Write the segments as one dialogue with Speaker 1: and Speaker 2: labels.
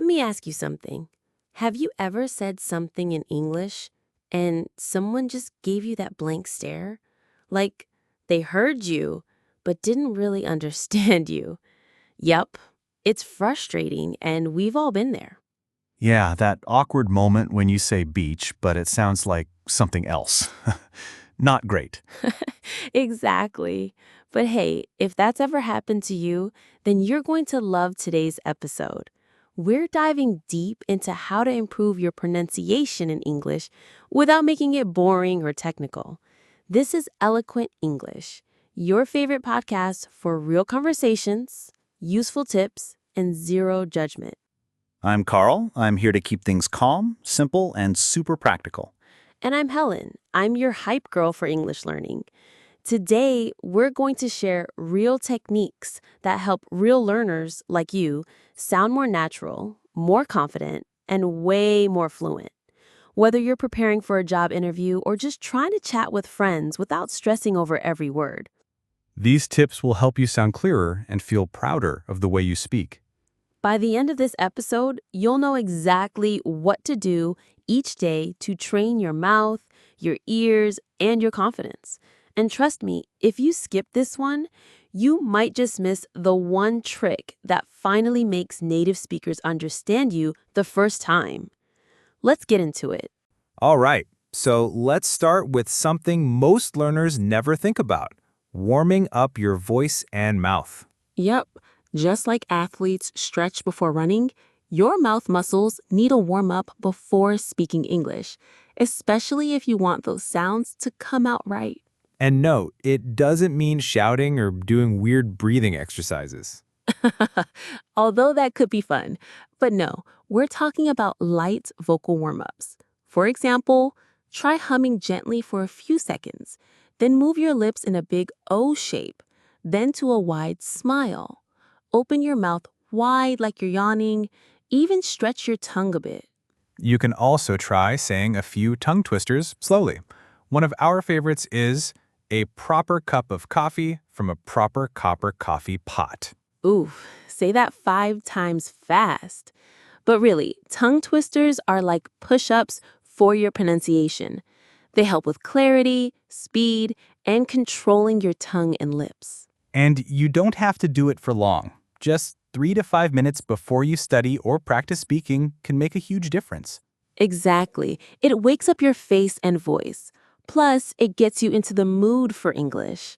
Speaker 1: Let me ask you something. Have you ever said something in English and someone just gave you that blank stare? Like they heard you, but didn't really understand you. Yep, it's frustrating, and we've all been there.
Speaker 2: Yeah, that awkward moment when you say beach, but it sounds like something else. Not great.
Speaker 1: Exactly. But hey, if that's ever happened to you, then you're going to love today's episode. We're diving deep into how to improve your pronunciation in English without making it boring or technical. This is Eloquent English, your favorite podcast for real conversations, useful tips, and zero judgment.
Speaker 2: I'm Carl. I'm here to keep things calm, simple, and super practical.
Speaker 1: And I'm Helen. I'm your hype girl for English learning. Today, we're going to share real techniques that help real learners like you sound more natural, more confident, and way more fluent. Whether you're preparing for a job interview or just trying to chat with friends without stressing over every word.
Speaker 2: These tips will help you sound clearer and feel prouder of the way you speak.
Speaker 1: By the end of this episode, you'll know exactly what to do each day to train your mouth, your ears, and your confidence. And trust me, if you skip this one, you might just miss the one trick that finally makes native speakers understand you the first time. Let's get into it.
Speaker 3: All right, so let's start with something most learners never think about: warming up your voice and mouth.
Speaker 1: Yep, just like athletes stretch before running, your mouth muscles need a warm up before speaking English, especially if you want those sounds to come out right.
Speaker 3: And note, it doesn't mean shouting or doing weird breathing exercises.
Speaker 1: Although that could be fun. But no, we're talking about light vocal warm-ups. For example, try humming gently for a few seconds, then move your lips in a big O shape, then to a wide smile. Open your mouth wide like you're yawning, even stretch your tongue a bit.
Speaker 3: You can also try saying a few tongue twisters slowly. One of our favorites is a proper cup of coffee from a proper copper coffee pot.
Speaker 1: Ooh, say that 5 times fast. But really, tongue twisters are like push-ups for your pronunciation. They help with clarity, speed, and controlling your tongue and lips.
Speaker 3: And you don't have to do it for long. Just 3 to 5 minutes before you study or practice speaking can make a huge difference.
Speaker 1: Exactly. It wakes up your face and voice. Plus, it gets you into the mood for English.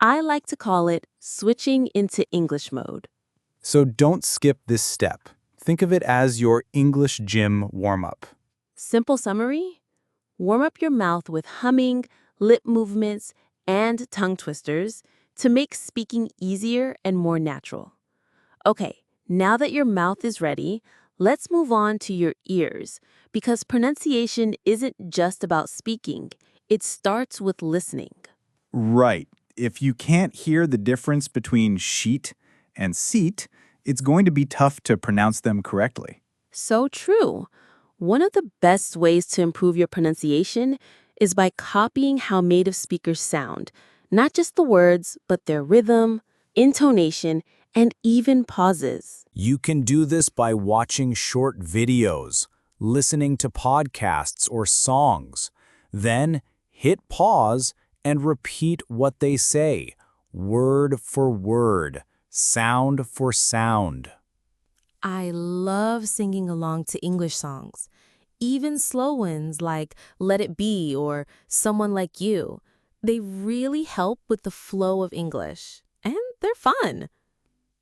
Speaker 1: I like to call it switching into English mode.
Speaker 3: So don't skip this step. Think of it as your English gym warm-up.
Speaker 1: Simple summary: warm up your mouth with humming, lip movements, and tongue twisters to make speaking easier and more natural. Okay, now that your mouth is ready, let's move on to your ears, because pronunciation isn't just about speaking. It starts with listening.
Speaker 2: Right. If you can't hear the difference between sheet and seat, it's going to be tough to pronounce them correctly.
Speaker 1: So true. One of the best ways to improve your pronunciation is by copying how native speakers sound, not just the words, but their rhythm, intonation, and even pauses.
Speaker 4: You can do this by watching short videos, listening to podcasts or songs. Then hit pause and repeat what they say, word for word, sound for sound.
Speaker 5: I love singing along to English songs, even slow ones like Let It Be or Someone Like You. They really help with the flow of English, and they're fun.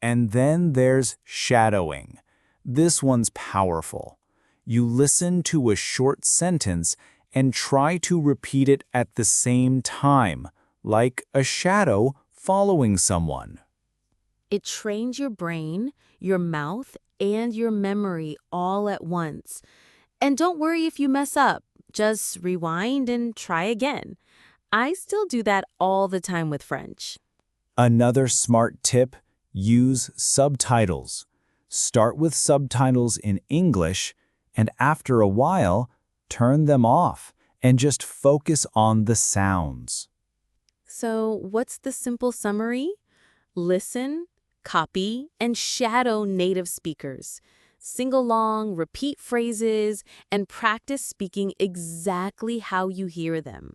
Speaker 4: And then there's shadowing. This one's powerful. You listen to a short sentence and try to repeat it at the same time, like a shadow following someone.
Speaker 5: It trains your brain, your mouth, and your memory all at once. And don't worry if you mess up. Just rewind and try again. I still do that all the time with French.
Speaker 4: Another smart tip: use subtitles. Start with subtitles in English, and after a while, turn them off and just focus on the sounds.
Speaker 5: So, what's the simple summary? Listen, copy, and shadow native speakers. Sing along, repeat phrases, and practice speaking exactly how you hear them.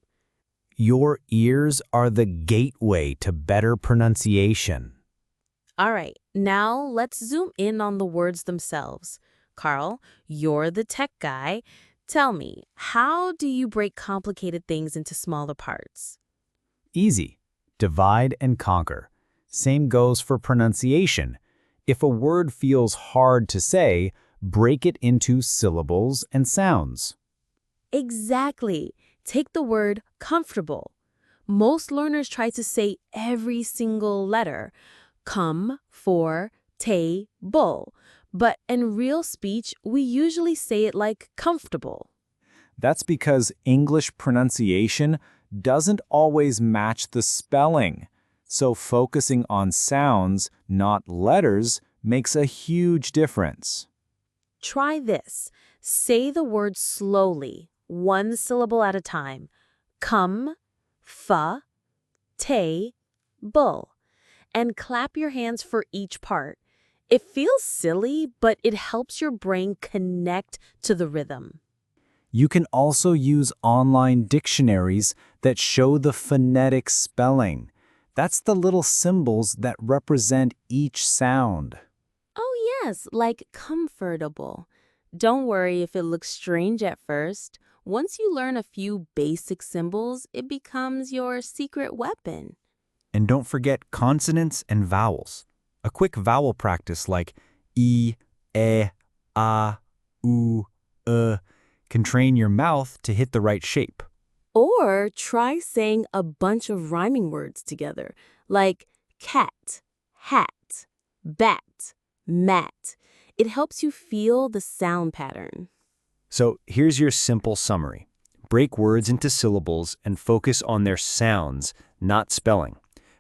Speaker 4: Your ears are the gateway to better pronunciation.
Speaker 5: All right, now let's zoom in on the words themselves. Carl, you're the tech guy. Tell me, how do you break complicated things into smaller parts?
Speaker 4: Easy. Divide and conquer. Same goes for pronunciation. If a word feels hard to say, break it into syllables and sounds.
Speaker 5: Exactly. Take the word comfortable. Most learners try to say every single letter. Come, for, bull. But in real speech, we usually say it like comfortable.
Speaker 4: That's because English pronunciation doesn't always match the spelling. So focusing on sounds, not letters, makes a huge difference.
Speaker 5: Try this. Say the word slowly, one syllable at a time. Come, fa, bull. And clap your hands for each part. It feels silly, but it helps your brain connect to the rhythm.
Speaker 4: You can also use online dictionaries that show the phonetic spelling. That's the little symbols that represent each sound.
Speaker 5: Oh yes, like comfortable. Don't worry if it looks strange at first. Once you learn a few basic symbols, it becomes your secret weapon.
Speaker 3: And don't forget consonants and vowels. A quick vowel practice like e, a, u, can train your mouth to hit the right shape.
Speaker 5: Or try saying a bunch of rhyming words together, like cat, hat, bat, mat. It helps you feel the sound pattern.
Speaker 6: So here's your simple summary. Break words into syllables and focus on their sounds, not spelling.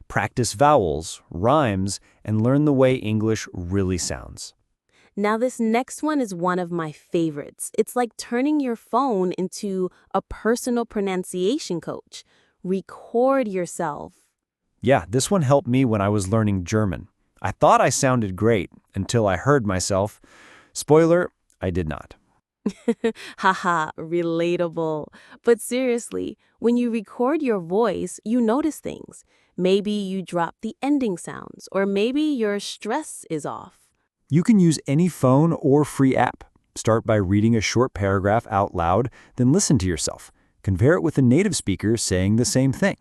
Speaker 6: Practice vowels, rhymes, and learn the way English really sounds.
Speaker 5: Now this next one is one of my favorites. It's like turning your phone into a personal pronunciation coach. Record yourself.
Speaker 6: Yeah, this one helped me when I was learning German. I thought I sounded great until I heard myself. Spoiler, I did not.
Speaker 5: Haha, relatable. But seriously, when you record your voice, you notice things. Maybe you drop the ending sounds, or maybe your stress is off.
Speaker 6: You can use any phone or free app. Start by reading a short paragraph out loud, then listen to yourself. Compare it with a native speaker saying the same thing.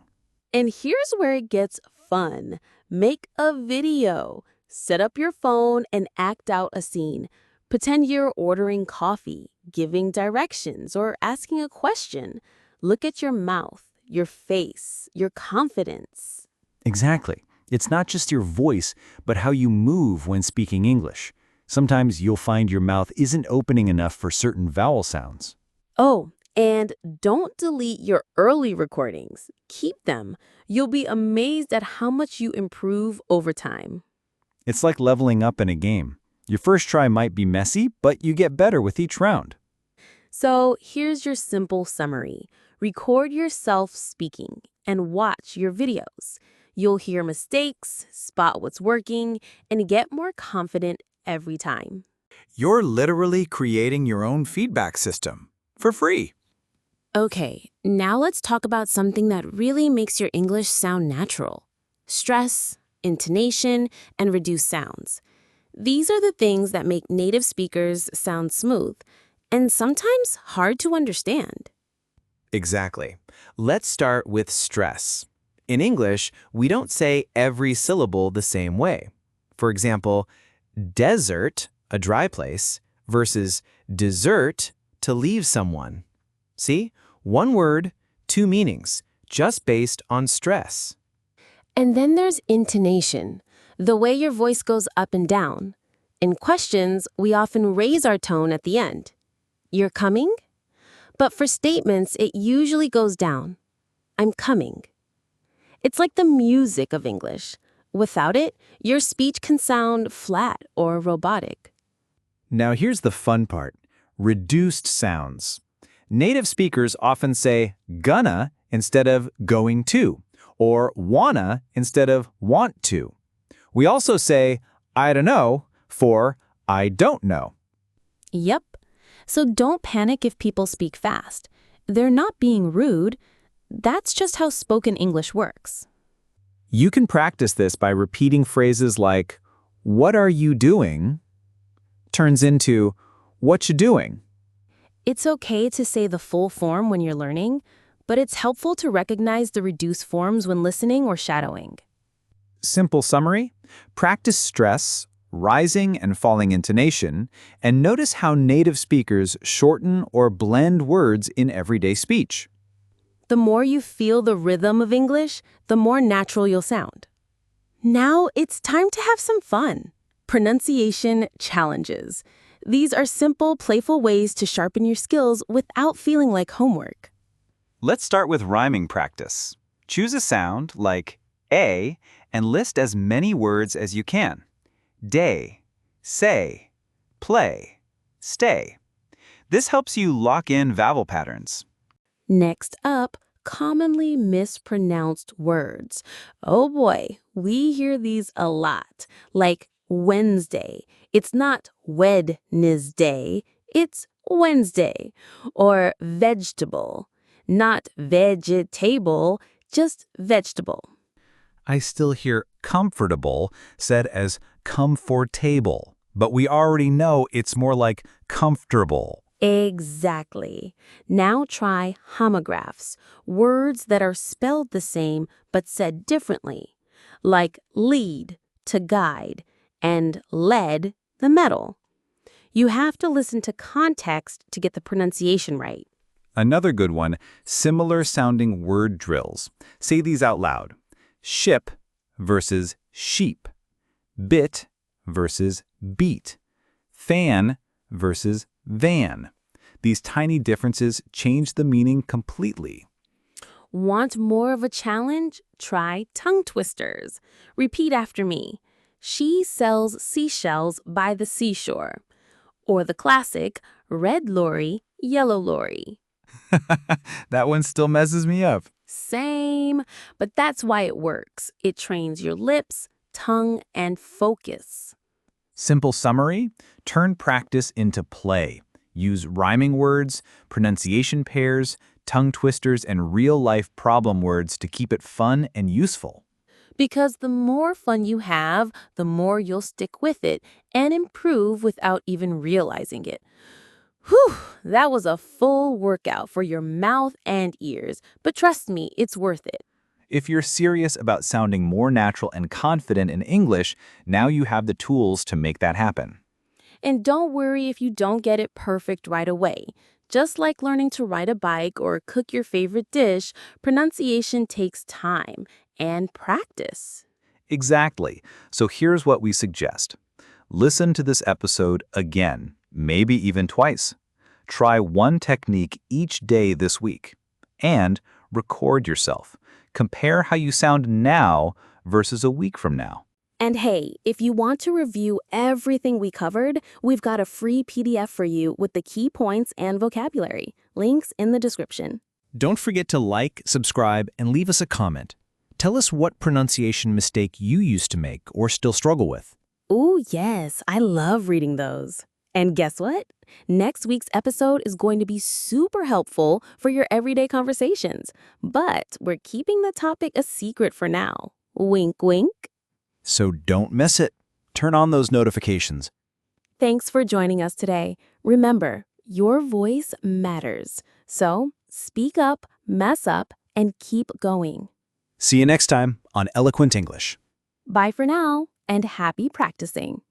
Speaker 5: And here's where it gets fun. Make a video. Set up your phone and act out a scene. Pretend you're ordering coffee, giving directions, or asking a question. Look at your mouth, your face, your confidence.
Speaker 6: Exactly. It's not just your voice, but how you move when speaking English. Sometimes you'll find your mouth isn't opening enough for certain vowel sounds.
Speaker 5: Oh, and don't delete your early recordings. Keep them. You'll be amazed at how much you improve over time.
Speaker 6: It's like leveling up in a game. Your first try might be messy, but you get better with each round.
Speaker 5: So here's your simple summary. Record yourself speaking and watch your videos. You'll hear mistakes, spot what's working, and get more confident every time.
Speaker 2: You're literally creating your own feedback system for free.
Speaker 5: Okay, now let's talk about something that really makes your English sound natural. Stress, intonation, and reduced sounds. These are the things that make native speakers sound smooth and sometimes hard to understand.
Speaker 7: Exactly. Let's start with stress. In English, we don't say every syllable the same way. For example, desert, a dry place, versus dessert, to leave someone. See? One word, two meanings, just based on stress.
Speaker 5: And then there's intonation, the way your voice goes up and down. In questions, we often raise our tone at the end. You're coming? But for statements, it usually goes down. I'm coming. It's like the music of English. Without it, your speech can sound flat or robotic.
Speaker 6: Now here's the fun part. Reduced sounds. Native speakers often say gonna instead of going to, or wanna instead of want to. We also say I don't know for I don't know.
Speaker 5: Yep. So don't panic if people speak fast. They're not being rude. That's just how spoken English works.
Speaker 2: You can practice this by repeating phrases like, "What are you doing?" turns into, "What you doing?"
Speaker 5: It's okay to say the full form when you're learning, but it's helpful to recognize the reduced forms when listening or shadowing.
Speaker 2: Simple summary: practice stress, rising and falling intonation, and notice how native speakers shorten or blend words in everyday speech.
Speaker 5: The more you feel the rhythm of English, the more natural you'll sound. Now it's time to have some fun. Pronunciation challenges. These are simple, playful ways to sharpen your skills without feeling like homework.
Speaker 6: Let's start with rhyming practice. Choose a sound like A and list as many words as you can. Day, say, play, stay. This helps you lock in vowel patterns.
Speaker 5: Next up, commonly mispronounced words. Oh boy, we hear these a lot, like Wednesday. It's not Wednesday, it's Wednesday. Or vegetable, not vegetable, just vegetable.
Speaker 3: I still hear comfortable said as comfortable, but we already know it's more like comfortable.
Speaker 5: Exactly. Now try homographs, words that are spelled the same but said differently, like lead, to guide, and lead, the metal. You have to listen to context to get the pronunciation right.
Speaker 2: Another good one, similar sounding word drills. Say these out loud. Ship versus sheep. Bit versus beat. Fan versus van. These tiny differences change the meaning completely.
Speaker 5: Want more of a challenge? Try tongue twisters. Repeat after me. She sells seashells by the seashore. Or the classic, red lorry, yellow lorry.
Speaker 2: That one still messes me up.
Speaker 5: Same, but that's why it works. It trains your lips, tongue, and focus.
Speaker 2: Simple summary: turn practice into play. Use rhyming words, pronunciation pairs, tongue twisters, and real-life problem words to keep it fun and useful.
Speaker 5: Because the more fun you have, the more you'll stick with it and improve without even realizing it. Whew, that was a full workout for your mouth and ears, but trust me, it's worth it.
Speaker 2: If you're serious about sounding more natural and confident in English, now you have the tools to make that happen.
Speaker 5: And don't worry if you don't get it perfect right away. Just like learning to ride a bike or cook your favorite dish, pronunciation takes time and practice.
Speaker 2: Exactly. So here's what we suggest. Listen to this episode again, maybe even twice. Try one technique each day this week. And record yourself. Compare how you sound now versus a week from now.
Speaker 5: And hey, if you want to review everything we covered, we've got a free PDF for you with the key points and vocabulary. Links in the description.
Speaker 6: Don't forget to like, subscribe, and leave us a comment. Tell us what pronunciation mistake you used to make or still struggle with.
Speaker 5: Ooh, yes, I love reading those. And guess what? Next week's episode is going to be super helpful for your everyday conversations. But we're keeping the topic a secret for now. Wink, wink.
Speaker 6: So don't miss it. Turn on those notifications.
Speaker 5: Thanks for joining us today. Remember, your voice matters. So speak up, mess up, and keep going.
Speaker 6: See you next time on Eloquent English.
Speaker 5: Bye for now, and happy practicing.